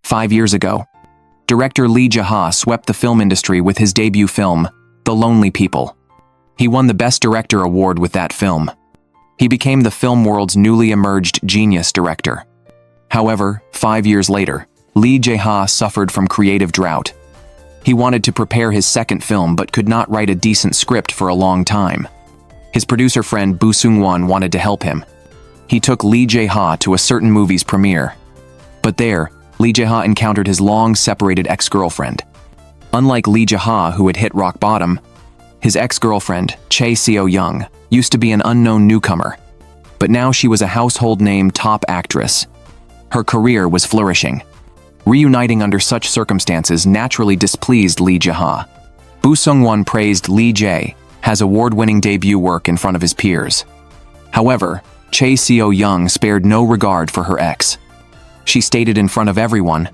5 years ago, director Lee Jae-ha swept the film industry with his debut film, The Lonely People. He won the Best Director award with that film. He became the film world's newly emerged genius director. However, 5 years later, Lee Jae-ha suffered from creative drought. He wanted to prepare his second film but could not write a decent script for a long time. His producer friend Boo Seung-won wanted to help him. He took Lee Jae-ha to a certain movie's premiere. But there, Lee Jae-ha encountered his long-separated ex-girlfriend. Unlike Lee Jae-ha, who had hit rock bottom, his ex-girlfriend, Chae Seo-young, used to be an unknown newcomer. But now she was a household name top actress. Her career was flourishing. Reuniting under such circumstances naturally displeased Lee Jae-ha. Boo Seung-won praised Lee Jae-ha's award-winning debut work in front of his peers. However, Chae Seo-young spared no regard for her ex. She stated in front of everyone,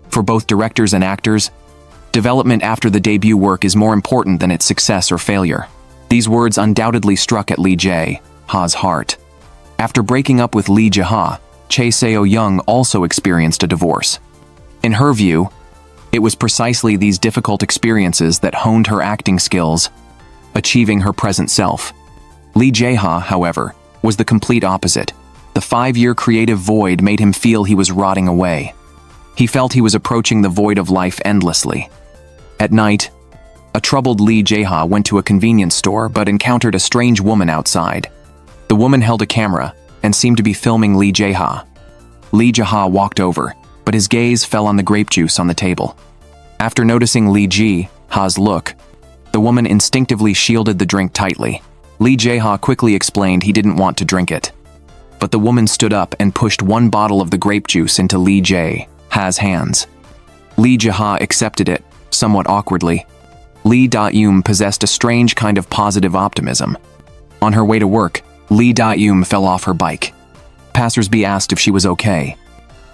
for both directors and actors, development after the debut work is more important than its success or failure. These words undoubtedly struck at Lee Jae-ha's heart. After breaking up with Lee Jae-ha, Chae Seo-young also experienced a divorce. In her view, it was precisely these difficult experiences that honed her acting skills, achieving her present self. Lee Jae-ha, however, was the complete opposite. The 5-year creative void made him feel he was rotting away. He felt he was approaching the void of life endlessly. At night, a troubled Lee Jae-ha went to a convenience store but encountered a strange woman outside. The woman held a camera and seemed to be filming Lee Jae-ha. Lee Jae-ha walked over, but his gaze fell on the grape juice on the table. After noticing Lee Jae-ha's look, the woman instinctively shielded the drink tightly. Lee Jae-ha quickly explained he didn't want to drink it. But the woman stood up and pushed one bottle of the grape juice into Lee Jae-ha's hands. Lee Jae-ha accepted it, somewhat awkwardly. Lee Da-eum possessed a strange kind of positive optimism. On her way to work, Lee Da-eum fell off her bike. Passersby asked if she was okay.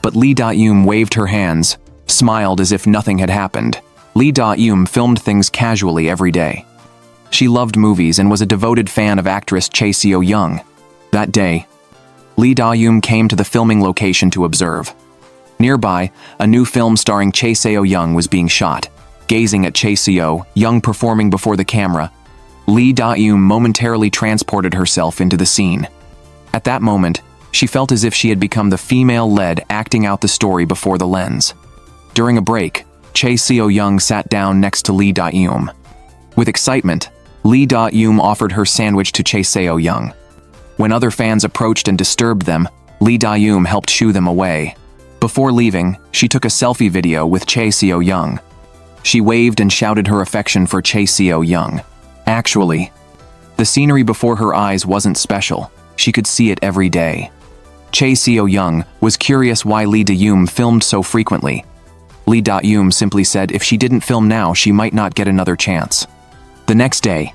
But Lee Da-eum waved her hands, smiled as if nothing had happened. Lee Da-eum filmed things casually every day. She loved movies and was a devoted fan of actress Chae Seo-young. That day, Lee Da-eum came to the filming location to observe. Nearby, a new film starring Chae Seo-young was being shot. Gazing at Chae Seo-young performing before the camera, Lee Da-eum momentarily transported herself into the scene. At that moment, she felt as if she had become the female lead acting out the story before the lens. During a break, Chae Seo-young sat down next to Lee Da-eum. With excitement, Lee Da-eum offered her sandwich to Chae Seo-young. When other fans approached and disturbed them, Lee Da-eum helped shoo them away. Before leaving, she took a selfie video with Chae Seo-young. She waved and shouted her affection for Chae Seo-young. Actually, the scenery before her eyes wasn't special. She could see it every day. Chae Seo-young was curious why Lee Da-eum filmed so frequently. Lee Da-eum simply said if she didn't film now, she might not get another chance. The next day,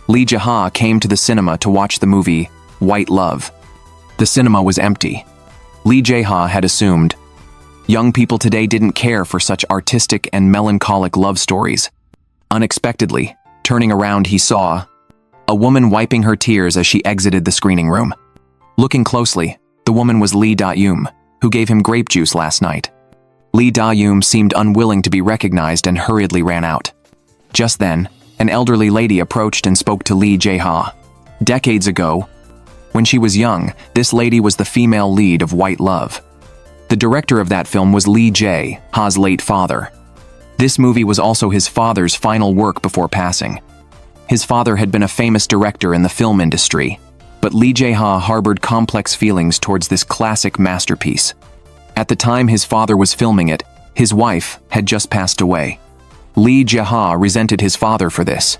Lee Jae-ha came to the cinema to watch the movie White Love. The cinema was empty. Lee Jae-ha had assumed young people today didn't care for such artistic and melancholic love stories. Unexpectedly, turning around, he saw a woman wiping her tears as she exited the screening room. Looking closely, the woman was Lee Da-eum, who gave him grape juice last night. Lee Da-eum seemed unwilling to be recognized and hurriedly ran out. Just then, an elderly lady approached and spoke to Lee Jae-ha. Decades ago, when she was young, this lady was the female lead of White Love. The director of that film was Lee Jae-ha's late father. This movie was also his father's final work before passing. His father had been a famous director in the film industry, but Lee Jae-ha harbored complex feelings towards this classic masterpiece. At the time his father was filming it, his wife had just passed away. Lee Jae-ha resented his father for this.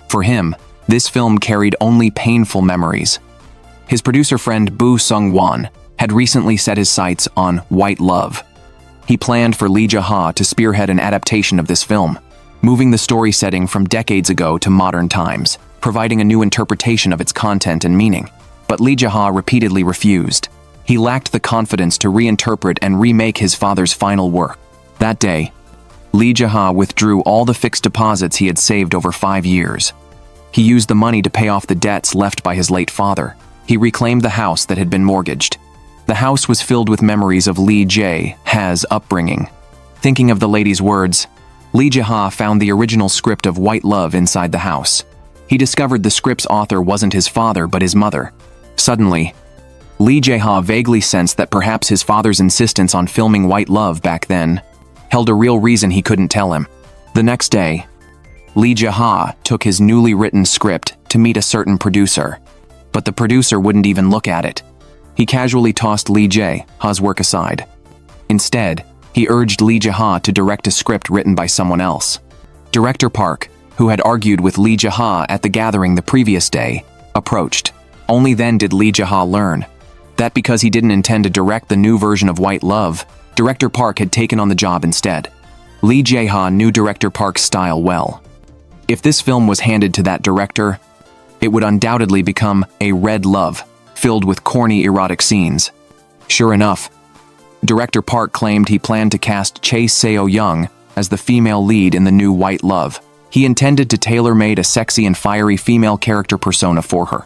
For him, this film carried only painful memories. His producer friend Boo Seung-won had recently set his sights on White Love. He planned for Lee Jae-ha to spearhead an adaptation of this film, moving the story setting from decades ago to modern times, providing a new interpretation of its content and meaning. But Lee Jae-ha repeatedly refused. He lacked the confidence to reinterpret and remake his father's final work. That day, Lee Jae-ha withdrew all the fixed deposits he had saved over 5 years. He used the money to pay off the debts left by his late father. He reclaimed the house that had been mortgaged. The house was filled with memories of Lee Jae-ha's upbringing. Thinking of the lady's words, Lee Jae-ha found the original script of White Love inside the house. He discovered the script's author wasn't his father but his mother. Suddenly, Lee Jae-ha vaguely sensed that perhaps his father's insistence on filming White Love back then held a real reason he couldn't tell him. The next day, Lee Jae-ha took his newly written script to meet a certain producer, but the producer wouldn't even look at it. He casually tossed Lee Jae-ha's work aside. Instead, he urged Lee Jae-ha to direct a script written by someone else. Director Park, who had argued with Lee Jae-ha at the gathering the previous day, approached. Only then did Lee Jae-ha learn that because he didn't intend to direct the new version of White Love, Director Park had taken on the job instead. Lee Jae-ha knew Director Park's style well. If this film was handed to that director, it would undoubtedly become a red love, filled with corny erotic scenes. Sure enough, Director Park claimed he planned to cast Chae Seo-young as the female lead in the new White Love. He intended to tailor-made a sexy and fiery female character persona for her.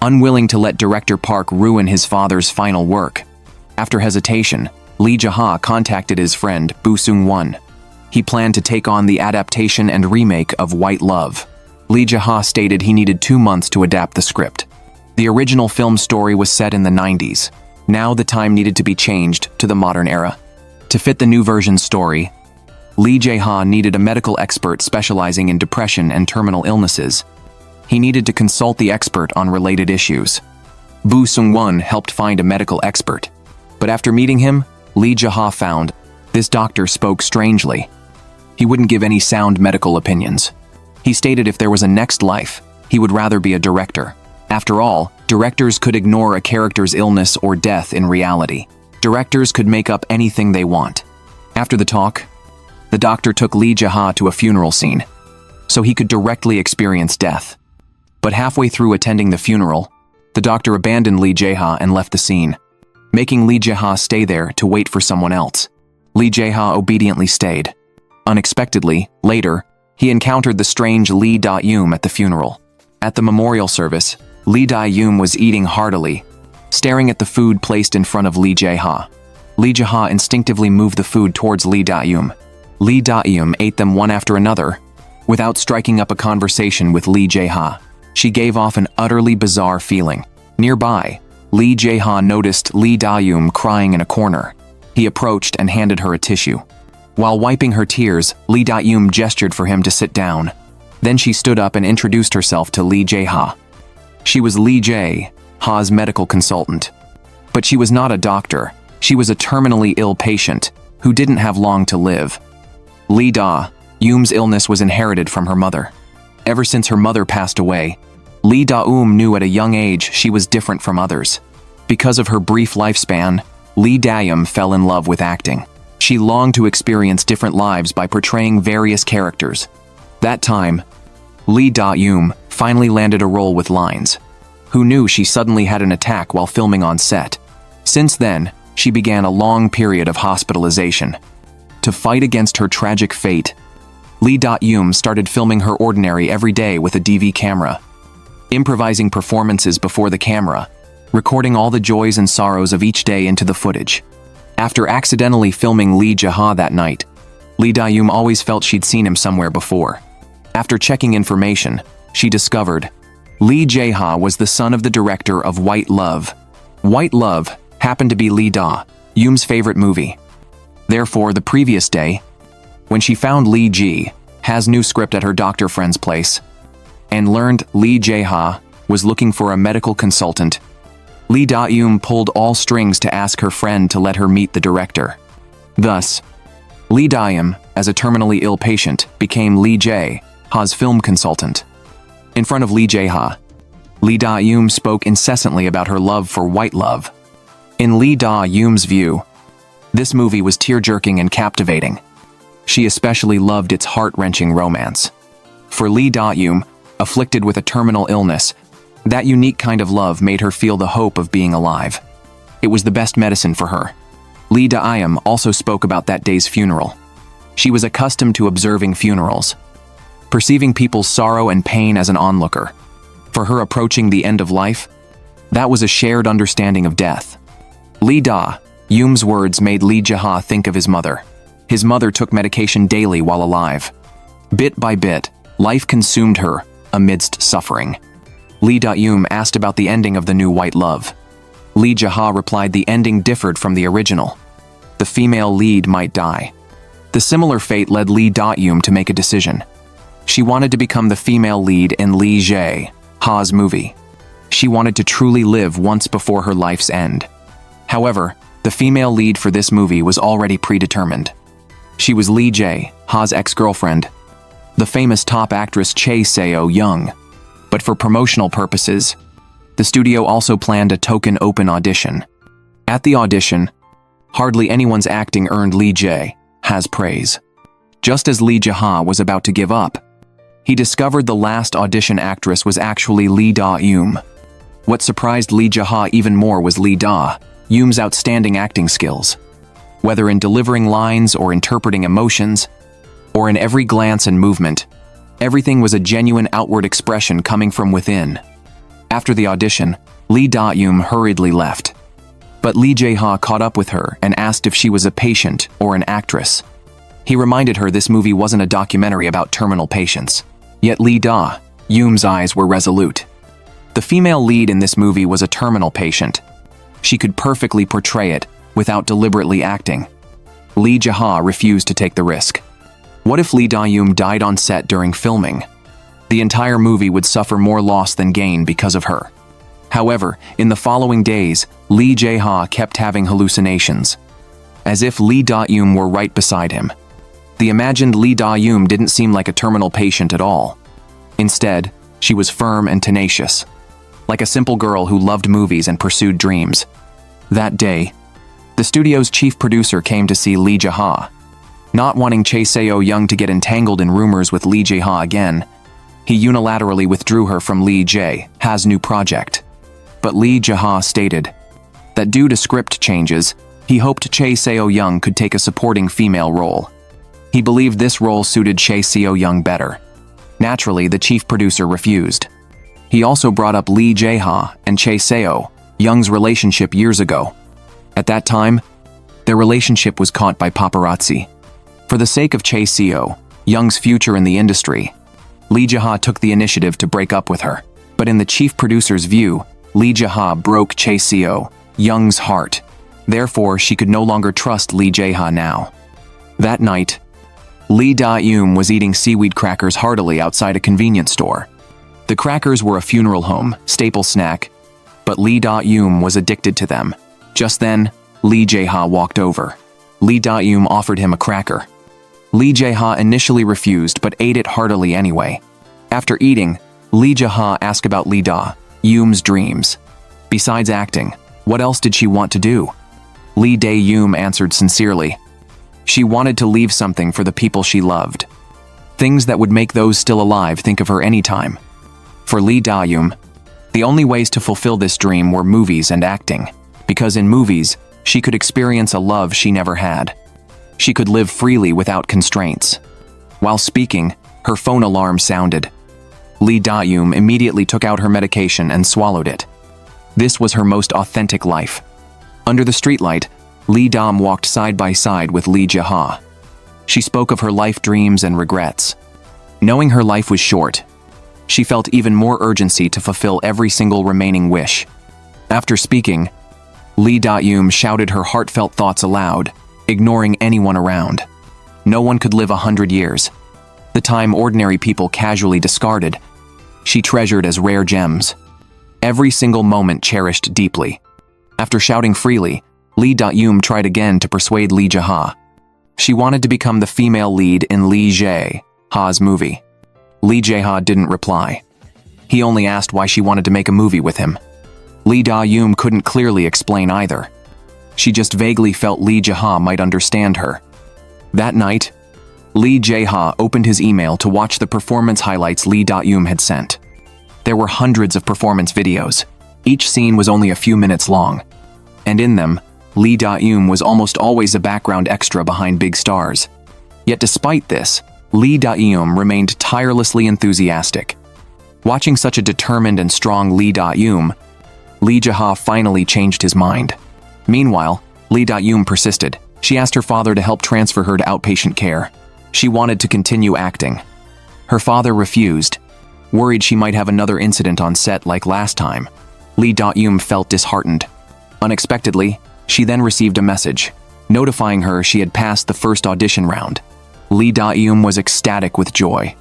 Unwilling to let Director Park ruin his father's final work, after hesitation, Lee Jae-ha contacted his friend Boo Seung-won. He planned to take on the adaptation and remake of White Love. Lee Jae-ha stated he needed 2 months to adapt the script. The original film story was set in the 90s. Now the time needed to be changed to the modern era. To fit the new version's story, Lee Jae-ha needed a medical expert specializing in depression and terminal illnesses. He needed to consult the expert on related issues. Boo Seung-won helped find a medical expert. But after meeting him, Lee Jae-ha found this doctor spoke strangely. He wouldn't give any sound medical opinions. He stated if there was a next life, he would rather be a director. After all, directors could ignore a character's illness or death in reality. Directors could make up anything they want. After the talk, the doctor took Lee Jae-ha to a funeral scene, so he could directly experience death. But halfway through attending the funeral, the doctor abandoned Lee Jae-ha and left the scene, making Lee Jae-ha stay there to wait for someone else. Lee Jae-ha obediently stayed. Unexpectedly, later, he encountered the strange Lee Da-eum at the funeral. At the memorial service, Lee Da-eum was eating heartily, staring at the food placed in front of Lee Jae-ha. Lee Jae-ha instinctively moved the food towards Lee Da-eum. Lee Da-eum ate them one after another, without striking up a conversation with Lee Jae-ha. She gave off an utterly bizarre feeling. Nearby, Lee Jae-ha noticed Lee Da-eum crying in a corner. He approached and handed her a tissue. While wiping her tears, Lee Da-eum gestured for him to sit down. Then she stood up and introduced herself to Lee Jae-ha. She was Lee Jae-ha's medical consultant. But she was not a doctor. She was a terminally ill patient who didn't have long to live. Lee Da-eum's illness was inherited from her mother. Ever since her mother passed away, Lee Da-eum knew at a young age she was different from others. Because of her brief lifespan, Lee Da-eum fell in love with acting. She longed to experience different lives by portraying various characters. That time, Lee Da-eum finally landed a role with lines. Who knew she suddenly had an attack while filming on set? Since then, she began a long period of hospitalization. To fight against her tragic fate, Lee Da-eum started filming her ordinary every day with a DV camera, improvising performances before the camera, recording all the joys and sorrows of each day into the footage. After accidentally filming Lee Jae-ha that night, Lee Da-eum always felt she'd seen him somewhere before. After checking information, she discovered Lee Jae-ha was the son of the director of White Love. White Love happened to be Lee Da-eum's favorite movie. Therefore, the previous day, when she found Lee Jae-ha's new script at her doctor friend's place, and learned Lee Jae-ha was looking for a medical consultant, Lee Da-eum pulled all strings to ask her friend to let her meet the director. Thus, Lee Da-eum, as a terminally ill patient, became Lee Jae-ha's film consultant. In front of Lee Jae-ha, Lee Da-eum spoke incessantly about her love for White Love. In Lee Da-eum's view, this movie was tear-jerking and captivating. She especially loved its heart-wrenching romance. For Lee Da-eum, afflicted with a terminal illness, that unique kind of love made her feel the hope of being alive. It was the best medicine for her. Lee Da-eum also spoke about that day's funeral. She was accustomed to observing funerals, perceiving people's sorrow and pain as an onlooker. For her approaching the end of life, that was a shared understanding of death. Lee Da-yoom's words made Lee Jae-ha think of his mother. His mother took medication daily while alive. Bit by bit, life consumed her amidst suffering. Lee Da-yoom asked about the ending of the new White Love. Lee Jae-ha replied the ending differed from the original. The female lead might die. The similar fate led Lee Da-yoom to make a decision. She wanted to become the female lead in Lee Jae-ha's movie. She wanted to truly live once before her life's end. However, the female lead for this movie was already predetermined. She was Lee Jae-ha's ex-girlfriend, the famous top actress Chae Seo-young. But for promotional purposes, the studio also planned a token open audition. At the audition, hardly anyone's acting earned Lee Jae-ha's praise. Just as Lee Jae-ha was about to give up, he discovered the last audition actress was actually Lee Da-yoom. What surprised Lee Jae-ha even more was Lee Da-yoom's outstanding acting skills. Whether in delivering lines or interpreting emotions, or in every glance and movement, everything was a genuine outward expression coming from within. After the audition, Lee Da-yoom hurriedly left. But Lee Jae-ha caught up with her and asked if she was a patient or an actress. He reminded her this movie wasn't a documentary about terminal patients. Yet Lee Da-yoom's eyes were resolute. The female lead in this movie was a terminal patient. She could perfectly portray it without deliberately acting. Lee Jae-ha refused to take the risk. What if Lee Da-yoom died on set during filming? The entire movie would suffer more loss than gain because of her. However, in the following days, Lee Jae-ha kept having hallucinations, as if Lee Da-yoom were right beside him. The imagined Lee Da-yoom didn't seem like a terminal patient at all. Instead, she was firm and tenacious, like a simple girl who loved movies and pursued dreams. That day, the studio's chief producer came to see Lee Jae-ha. Not wanting Chae Seo-young to get entangled in rumors with Lee Jae-ha again, he unilaterally withdrew her from Lee Jae-ha's new project. But Lee Jae-ha stated that due to script changes, he hoped Chae Seo-young could take a supporting female role. He believed this role suited Chae Seo-young better. Naturally, the chief producer refused. He also brought up Lee Jae-ha and Chae Seo-young's relationship years ago. At that time, their relationship was caught by paparazzi. For the sake of Chae Seo-young's future in the industry, Lee Jae-ha took the initiative to break up with her. But in the chief producer's view, Lee Jae-ha broke Chae Seo-young's heart. Therefore, she could no longer trust Lee Jae-ha now. That night, Lee Da-yoom was eating seaweed crackers heartily outside a convenience store. The crackers were a funeral home staple snack, but Lee Da-yoom was addicted to them. Just then, Lee Jae-ha walked over. Lee Da-yoom offered him a cracker. Lee Jae-ha initially refused but ate it heartily anyway. After eating, Lee Jae-ha asked about Lee Da-yoom's dreams. Besides acting, what else did she want to do? Lee Da-yoom answered sincerely. She wanted to leave something for the people she loved. Things that would make those still alive think of her anytime. For Lee Da-yoom, the only ways to fulfill this dream were movies and acting. Because in movies, she could experience a love she never had. She could live freely without constraints. While speaking, her phone alarm sounded. Lee Da-yoom immediately took out her medication and swallowed it. This was her most authentic life. Under the streetlight, Lee Da-yoom walked side by side with Lee Jae-ha. She spoke of her life dreams and regrets. Knowing her life was short, she felt even more urgency to fulfill every single remaining wish. After speaking, Lee Da-yoom shouted her heartfelt thoughts aloud, ignoring anyone around. No one could live 100 years. The time ordinary people casually discarded, she treasured as rare gems. Every single moment cherished deeply. After shouting freely, Lee Da-yoom tried again to persuade Lee Jae-ha. She wanted to become the female lead in Lee Jae-ha's movie. Lee Jae-ha didn't reply. He only asked why she wanted to make a movie with him. Lee Da-yoom couldn't clearly explain either. She just vaguely felt Lee Jae-ha might understand her. That night, Lee Jae-ha opened his email to watch the performance highlights Lee Da-yoom had sent. There were hundreds of performance videos. Each scene was only a few minutes long. And in them, Lee Da-yoom was almost always a background extra behind big stars. Yet despite this, Lee Da-yoom remained tirelessly enthusiastic. Watching such a determined and strong Lee Da-yoom, Lee Jae-ha finally changed his mind. Meanwhile, Lee Da-yoon persisted. She asked her father to help transfer her to outpatient care. She wanted to continue acting. Her father refused, worried she might have another incident on set like last time. Lee Da-yoon felt disheartened. Unexpectedly, she then received a message, notifying her she had passed the first audition round. Lee Da-yoon was ecstatic with joy.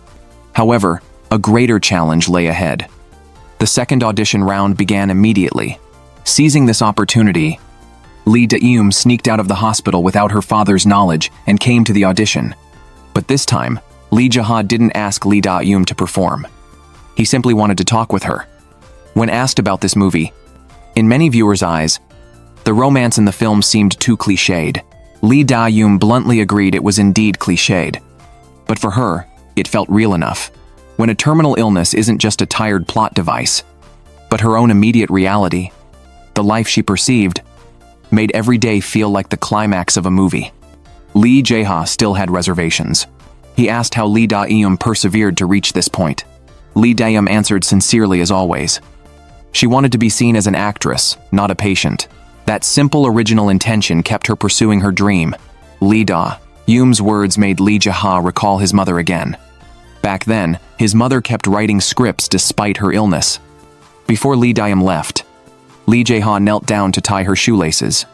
However, a greater challenge lay ahead. The second audition round began immediately. Seizing this opportunity, Lee Da-yoon sneaked out of the hospital without her father's knowledge and came to the audition. But this time, Lee Jae-ha didn't ask Lee Da-yoon to perform. He simply wanted to talk with her. When asked about this movie, in many viewers' eyes, the romance in the film seemed too cliched. Lee Da-yoon bluntly agreed it was indeed cliched. But for her, it felt real enough. When a terminal illness isn't just a tired plot device, but her own immediate reality, the life she perceived, made every day feel like the climax of a movie. Lee Jae-ha still had reservations. He asked how Lee Da-yoon persevered to reach this point. Lee Da-yoon answered sincerely as always. She wanted to be seen as an actress, not a patient. That simple original intention kept her pursuing her dream. Lee Da-yoon's words made Lee Jae-ha recall his mother again. Back then, his mother kept writing scripts despite her illness. Before Lee Da-yoon left, Lee Jae-ha knelt down to tie her shoelaces.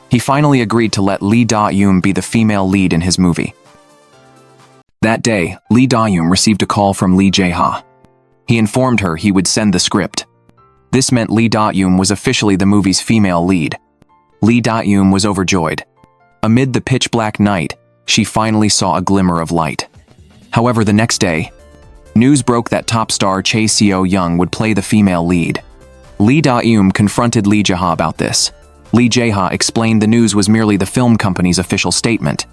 He finally agreed to let Lee Da-yoon be the female lead in his movie. That day, Lee Da-yoon received a call from Lee Jae-ha. He informed her he would send the script. This meant Lee Da-yoon was officially the movie's female lead. Lee Da-yoon was overjoyed. Amid the pitch-black night, she finally saw a glimmer of light. However, the next day, news broke that top star Chae Seo-young would play the female lead. Lee Da-yoon confronted Lee Jae-ha about this. Lee Jae-ha explained the news was merely the film company's official statement.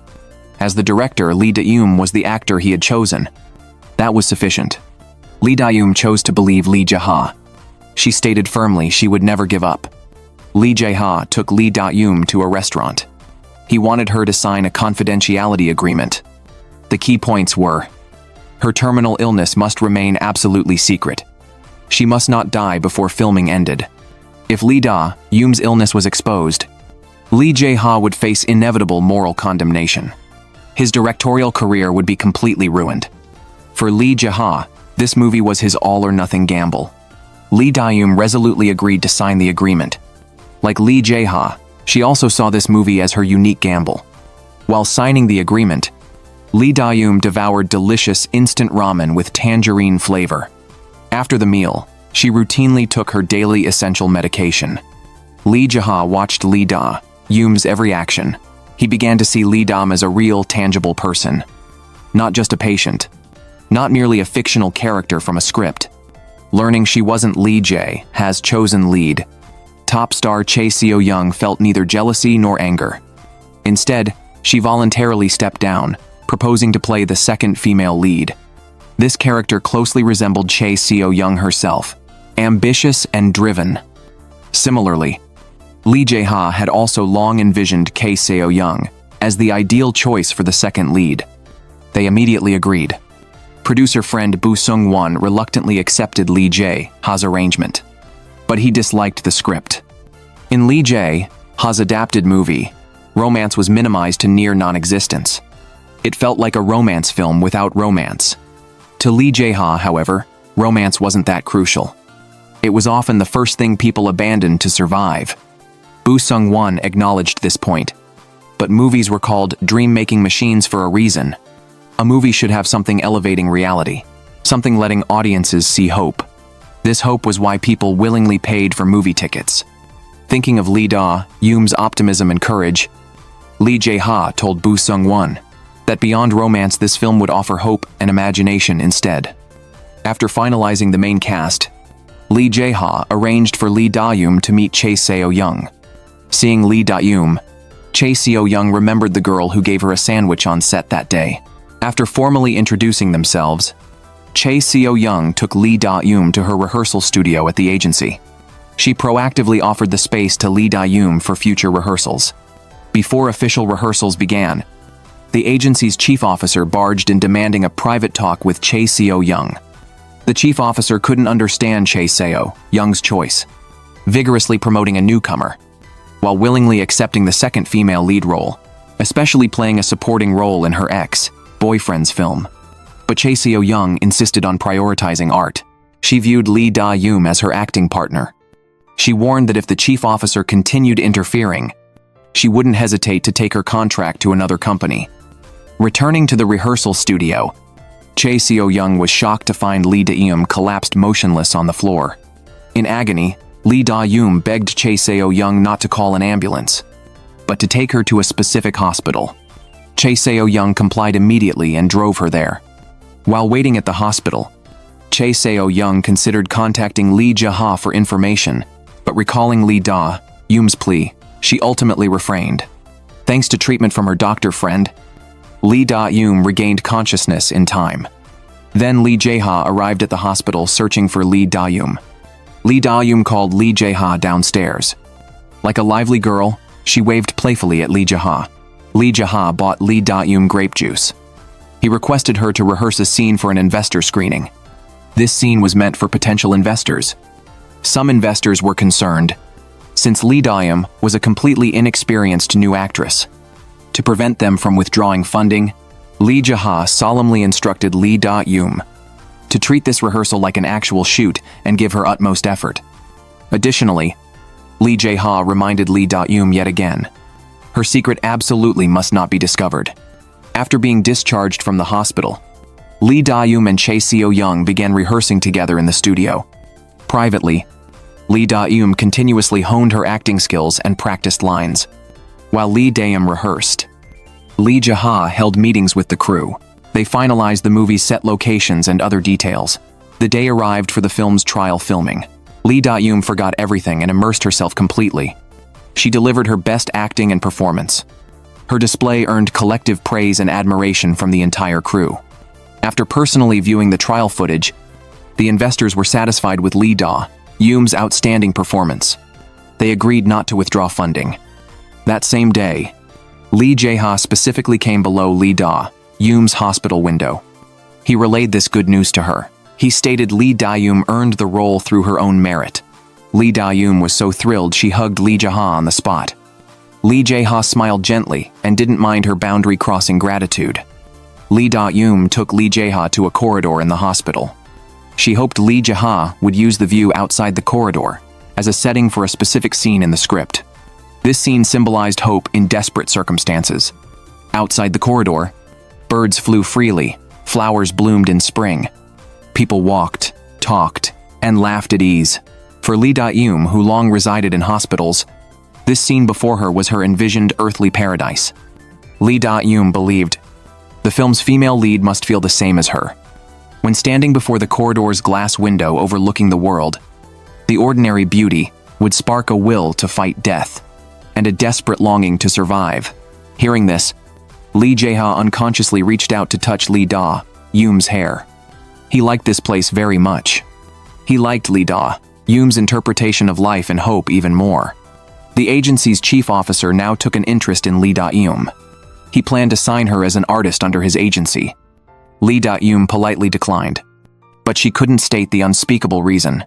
As the director, Lee Da-yoon was the actor he had chosen. That was sufficient. Lee Da-yoon chose to believe Lee Jae-ha. She stated firmly she would never give up. Lee Jae-ha took Lee Da-yoon to a restaurant. He wanted her to sign a confidentiality agreement. The key points were: her terminal illness must remain absolutely secret. She must not die before filming ended. If Lee Da-yoon's illness was exposed, Lee Jae-ha would face inevitable moral condemnation. His directorial career would be completely ruined. For Lee Jae-ha, this movie was his all-or-nothing gamble. Lee Da-yoon resolutely agreed to sign the agreement. Like Lee Jae-ha, she also saw this movie as her unique gamble. While signing the agreement, Lee Da-yoon devoured delicious instant ramen with tangerine flavor. After the meal, she routinely took her daily essential medication. Lee Jae-ha watched Lee Da-yoon's every action. He began to see Lee Da-yoon as a real, tangible person. Not just a patient. Not merely a fictional character from a script. Learning she wasn't Lee Jae-ha's chosen lead, top star Chae Seo-young felt neither jealousy nor anger. Instead, she voluntarily stepped down, proposing to play the second female lead. This character closely resembled Chae Seo-young herself, ambitious and driven. Similarly, Lee Jae-ha had also long envisioned Chae Seo-young as the ideal choice for the second lead. They immediately agreed. Producer friend Boo Sung-won reluctantly accepted Lee Jae-ha's arrangement, but he disliked the script. In Lee Jae-ha's adapted movie, romance was minimized to near non-existence. It felt like a romance film without romance. To Lee Jae-ha, however, romance wasn't that crucial. It was often the first thing people abandoned to survive. Boo Sung-won acknowledged this point. But movies were called dream-making machines for a reason. A movie should have something elevating reality, something letting audiences see hope. This hope was why people willingly paid for movie tickets. Thinking of Lee Da-yoon's optimism and courage, Lee Jae-ha told Boo Sung-won that beyond romance this film would offer hope and imagination instead. After finalizing the main cast, Lee Jae-ha arranged for Lee Da-yoon to meet Chae Seo-young. Seeing Lee Da-yoon, Chae Seo-young remembered the girl who gave her a sandwich on set that day. After formally introducing themselves, Chae Seo-young took Lee Da-yoon to her rehearsal studio at the agency. She proactively offered the space to Lee Da-yoon for future rehearsals. Before official rehearsals began, the agency's chief officer barged in demanding a private talk with Chae Seo-young. The chief officer couldn't understand Chae Seo-young's choice, vigorously promoting a newcomer. while willingly accepting the second female lead role, especially playing a supporting role in her ex-boyfriend's film. But Chae Seo-young insisted on prioritizing art. She viewed Lee Da-yoon as her acting partner. She warned that if the chief officer continued interfering, she wouldn't hesitate to take her contract to another company. Returning to the rehearsal studio, Chae Seo-young was shocked to find Lee Da-yoon collapsed motionless on the floor. In agony, Lee Da-yoon begged Chae Seo-young not to call an ambulance, but to take her to a specific hospital. Chae Seo-young complied immediately and drove her there. While waiting at the hospital, Chae Seo-young considered contacting Lee Ja-ha for information, but recalling Lee Da-yoon's plea, she ultimately refrained. Thanks to treatment from her doctor friend, Lee Da-yoon regained consciousness in time. Then Lee Jae-ha arrived at the hospital searching for Lee Da-yoon. Lee Da-yoon called Lee Jae-ha downstairs. Like a lively girl, she waved playfully at Lee Ja-ha. Lee Ja-ha bought Lee Da-yoon grape juice. He requested her to rehearse a scene for an investor screening. This scene was meant for potential investors. Some investors were concerned, since Lee Da-yoon was a completely inexperienced new actress. To prevent them from withdrawing funding, Lee Ja-ha solemnly instructed Lee Da-yoon to treat this rehearsal like an actual shoot and give her utmost effort. Additionally, Lee Jae-ha reminded Lee Da-yoon yet again, her secret absolutely must not be discovered. After being discharged from the hospital, Lee Da-yoon and Chae Seo-young began rehearsing together in the studio. Privately, Lee Da-yoon continuously honed her acting skills and practiced lines. While Lee Da-yoon rehearsed, Lee Ja-ha held meetings with the crew. They finalized the movie's set locations and other details. The day arrived for the film's trial filming. Lee Da-yoon forgot everything and immersed herself completely. She delivered her best acting and performance. Her display earned collective praise and admiration from the entire crew. After personally viewing the trial footage, the investors were satisfied with Lee Da-yoon's outstanding performance. They agreed not to withdraw funding. That same day, Lee Jae-ha specifically came below Lee Da-yoon's hospital window. He relayed this good news to her. He stated Lee Da-yoon earned the role through her own merit. Lee Da-yoon was so thrilled she hugged Lee Ja-ha on the spot. Lee Jae-ha smiled gently and didn't mind her boundary-crossing gratitude. Lee Da-yoon took Lee Jae-ha to a corridor in the hospital. She hoped Lee Ja-ha would use the view outside the corridor as a setting for a specific scene in the script. This scene symbolized hope in desperate circumstances. Outside the corridor, birds flew freely, flowers bloomed in spring. People walked, talked, and laughed at ease. For Lee Da-yoon, who long resided in hospitals, this scene before her was her envisioned earthly paradise. Lee Da-yoon believed the film's female lead must feel the same as her. When standing before the corridor's glass window overlooking the world, the ordinary beauty would spark a will to fight death and a desperate longing to survive. Hearing this, Lee Jae-ha unconsciously reached out to touch Lee Da-yoon's hair. He liked this place very much. He liked Lee Da-yoon's interpretation of life and hope even more. The agency's chief officer now took an interest in Lee Da-yoon. He planned to sign her as an artist under his agency. Lee Da-yoon politely declined, but she couldn't state the unspeakable reason.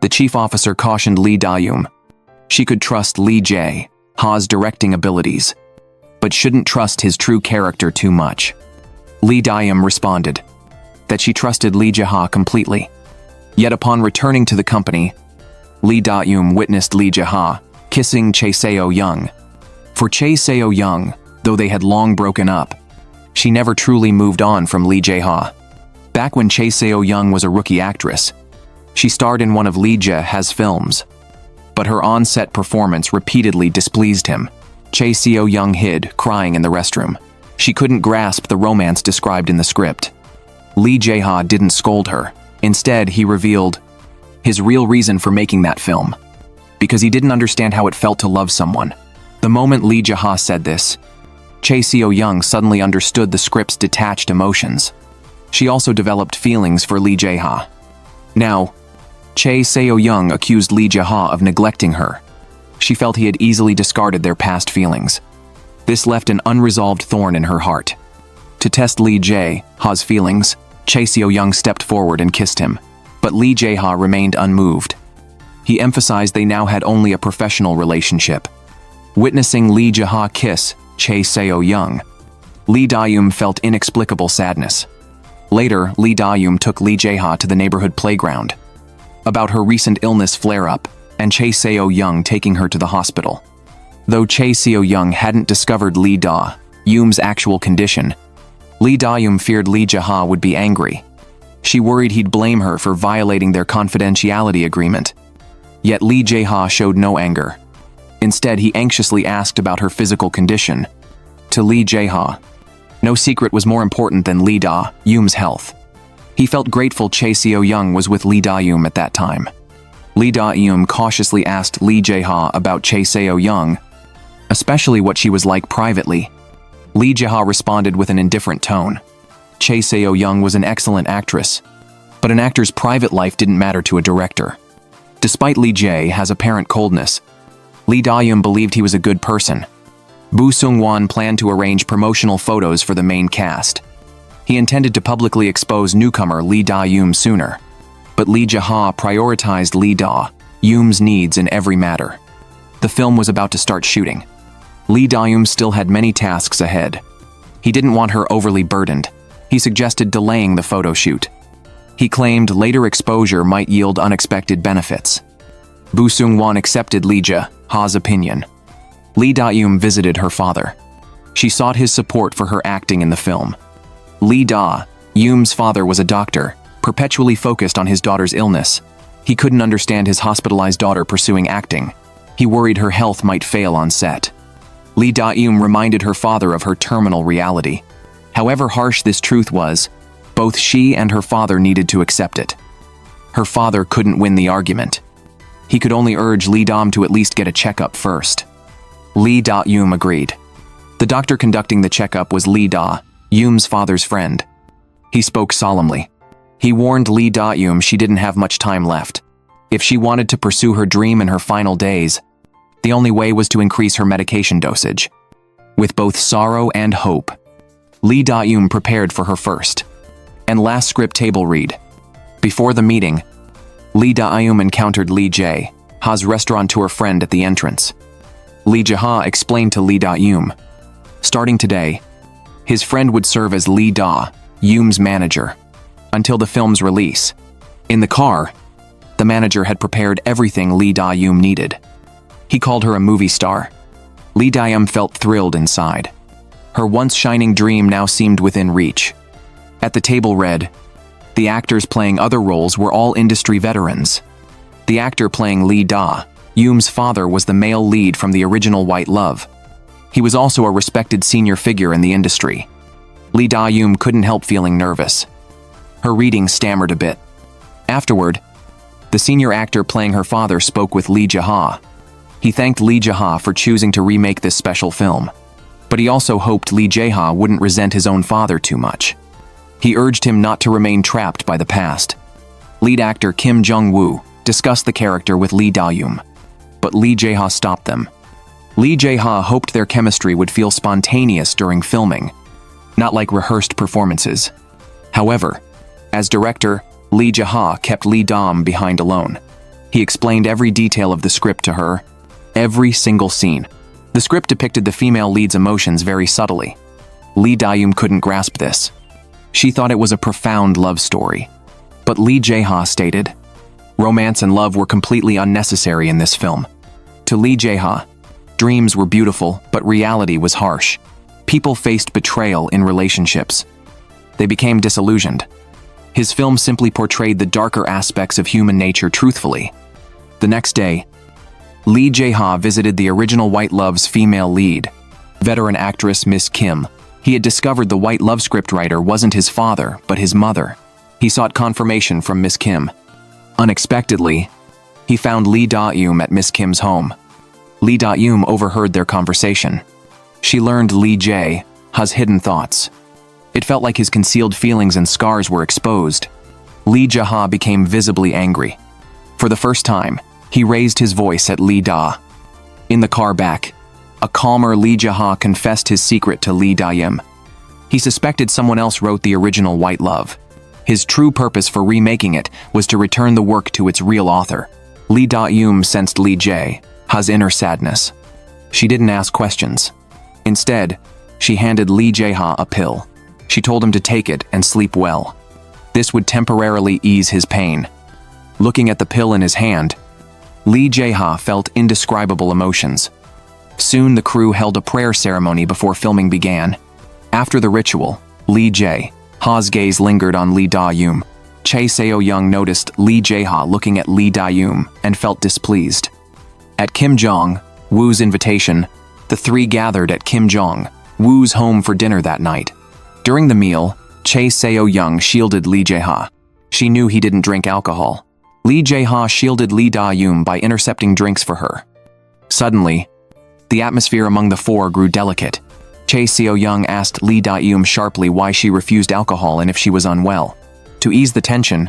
The chief officer cautioned Lee Da-yoon she could trust Lee Jae-ha's directing abilities, but shouldn't trust his true character too much. Lee Da-yoon responded that she trusted Lee Jae-ha completely. Yet upon returning to the company, Lee Da-yoon witnessed Lee Jae-ha kissing Chae Seo-young. For Chae Seo-young, though they had long broken up, she never truly moved on from Lee Jae-ha. Back when Chae Seo-young was a rookie actress, she starred in one of Lee Jae-ha's films, but her on-set performance repeatedly displeased him. Chae Seo-young hid, crying in the restroom. She couldn't grasp the romance described in the script. Lee Jae-ha didn't scold her. Instead, he revealed his real reason for making that film, because he didn't understand how it felt to love someone. The moment Lee Jae-ha said this, Chae Seo-young suddenly understood the script's detached emotions. She also developed feelings for Lee Jae-ha. Now, Chae Seo-young accused Lee Jae-ha of neglecting her. She felt he had easily discarded their past feelings. This left an unresolved thorn in her heart. To test Lee Jae-ha's feelings, Chae Seo-young stepped forward and kissed him, but Lee Jae-ha remained unmoved. He emphasized they now had only a professional relationship. Witnessing Lee Ja-ha kiss Chae Seo-young, Lee Da-yoon felt inexplicable sadness. Later, Lee Da-yoon took Lee Jae-ha to the neighborhood playground about her recent illness flare-up and Chae Seo-young taking her to the hospital. Though Chae Seo-young hadn't discovered Lee Da-yoon's actual condition, Lee Da-yoon feared Lee Ja-ha would be angry. She worried he'd blame her for violating their confidentiality agreement. Yet Lee Jae-ha showed no anger. Instead, he anxiously asked about her physical condition. To Lee Jae-ha, no secret was more important than Lee Da-yoon's health. He felt grateful Chae Seo-young was with Lee Da-yoon at that time. Lee Da-yoon cautiously asked Lee Jae-ha about Chae Seo-young, especially what she was like privately. Lee Jae-ha responded with an indifferent tone. Chae Seo-young was an excellent actress, but an actor's private life didn't matter to a director. Despite Lee Jae-ha's apparent coldness, Lee Da-yoon believed he was a good person. Boo Seung-won planned to arrange promotional photos for the main cast. He intended to publicly expose newcomer Lee Da-yoon sooner, but Lee Ja-ha prioritized Lee Da-yoon's needs in every matter. The film was about to start shooting. Lee Da-yoon still had many tasks ahead. He didn't want her overly burdened. He suggested delaying the photo shoot. He claimed later exposure might yield unexpected benefits. Boo Seung-won accepted Lee Ja-ha's opinion. Lee Da-yoon visited her father. She sought his support for her acting in the film. Lee Da-yoon's father was a doctor, perpetually focused on his daughter's illness. He couldn't understand his hospitalized daughter pursuing acting. He worried her health might fail on set. Lee Da-yoon reminded her father of her terminal reality. However harsh this truth was, both she and her father needed to accept it. Her father couldn't win the argument. He could only urge Lee Da-yoon to at least get a checkup first. Lee Da-yoon agreed. The doctor conducting the checkup was Lee Da-yoon's father's friend. He spoke solemnly. He warned Lee Da-yoon she didn't have much time left. If she wanted to pursue her dream in her final days, the only way was to increase her medication dosage. With both sorrow and hope, Lee Da-yoon prepared for her first and last script table read. Before the meeting, Lee Da-yoon encountered Lee Jae-ha's restaurateur friend at the entrance. Lee Jae-ha explained to Lee Da-yoon, starting today, his friend would serve as Lee Da-yoon's manager until the film's release. In the car, the manager had prepared everything Lee Da-yoon needed. He called her a movie star. Lee Da-yoon felt thrilled inside. Her once shining dream now seemed within reach. At the table read, the actors playing other roles were all industry veterans. The actor playing Lee Da-yoon's father was the male lead from the original White Love. He was also a respected senior figure in the industry. Lee Da-yoon couldn't help feeling nervous. Her reading stammered a bit. Afterward, the senior actor playing her father spoke with Lee Jae-ha. He thanked Lee Jae-ha for choosing to remake this special film, but he also hoped Lee Jae-ha wouldn't resent his own father too much. He urged him not to remain trapped by the past. Lead actor Kim Jung-woo discussed the character with Lee Da-yoon, but Lee Jae-ha stopped them. Lee Jae-ha hoped their chemistry would feel spontaneous during filming, not like rehearsed performances. However, as director, Lee Jae-ha kept Lee Da-yoon behind alone. He explained every detail of the script to her, every single scene. The script depicted the female lead's emotions very subtly. Lee Da-yoon couldn't grasp this. She thought it was a profound love story. But Lee Jae-ha stated, romance and love were completely unnecessary in this film. To Lee Jae-ha, dreams were beautiful, but reality was harsh. People faced betrayal in relationships. They became disillusioned. His film simply portrayed the darker aspects of human nature truthfully. The next day, Lee Jae-ha visited the original White Love's female lead, veteran actress Miss Kim. He had discovered the White Love scriptwriter wasn't his father, but his mother. He sought confirmation from Miss Kim. Unexpectedly, he found Lee Da-yoon at Miss Kim's home. Lee Da-yoon overheard their conversation. She learned Lee Jae-ha's hidden thoughts. It felt like his concealed feelings and scars were exposed. Lee Jae-ha became visibly angry. For the first time, he raised his voice at Lee Da. In the car back, a calmer Lee Jae-ha confessed his secret to Lee Da-yoon. He suspected someone else wrote the original White Love. His true purpose for remaking it was to return the work to its real author. Lee Da-yoon sensed Lee Jae-ha's inner sadness. She didn't ask questions. Instead, she handed Lee Jae-ha a pill. She told him to take it and sleep well. This would temporarily ease his pain. Looking at the pill in his hand, Lee Jae-ha felt indescribable emotions. Soon the crew held a prayer ceremony before filming began. After the ritual, Lee Jae-ha's gaze lingered on Lee Da-yoon. Chae Seo-young noticed Lee Jae-ha looking at Lee Da-yoon and felt displeased. At Kim Jong-woo's invitation, the three gathered at Kim Jong-woo's home for dinner that night. During the meal, Chae Seo-young shielded Lee Jae-ha. She knew he didn't drink alcohol. Lee Jae-ha shielded Lee Da-yoon by intercepting drinks for her. Suddenly, the atmosphere among the four grew delicate. Chae Seo-young asked Lee Da-yoon sharply why she refused alcohol and if she was unwell. To ease the tension,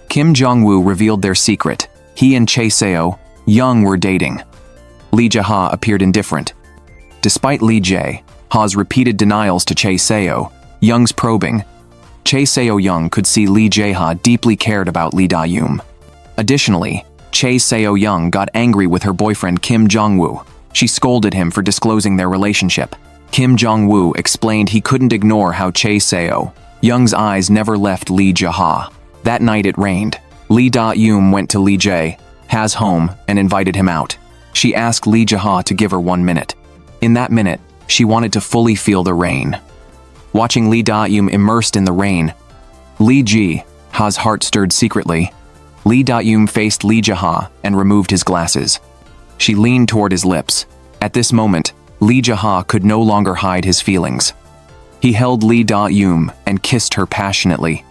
Kim Jong-woo revealed their secret. He and Chae Seo-young were dating. Lee Jae-ha appeared indifferent. Despite Lee Jae-ha's repeated denials to Chae Seo-young's probing, Chae Seo-young could see Lee Jae-ha deeply cared about Lee Da-yoon. Additionally, Chae Seo-young got angry with her boyfriend Kim Jong-woo. She scolded him for disclosing their relationship. Kim Jong-woo explained he couldn't ignore how Chae Seo-young's eyes never left Lee Jae-ha. That night it rained. Lee Da-yoon went to Lee Jae-ha's home and invited him out. She asked Lee Jae-ha to give her 1 minute. In that minute, she wanted to fully feel the rain. Watching Lee Da-yoon immersed in the rain, Lee Jae-ha's heart stirred secretly. Lee Da-yoon faced Lee Jae-ha and removed his glasses. She leaned toward his lips. At this moment, Lee Jae-ha could no longer hide his feelings. He held Lee Da-yoon and kissed her passionately.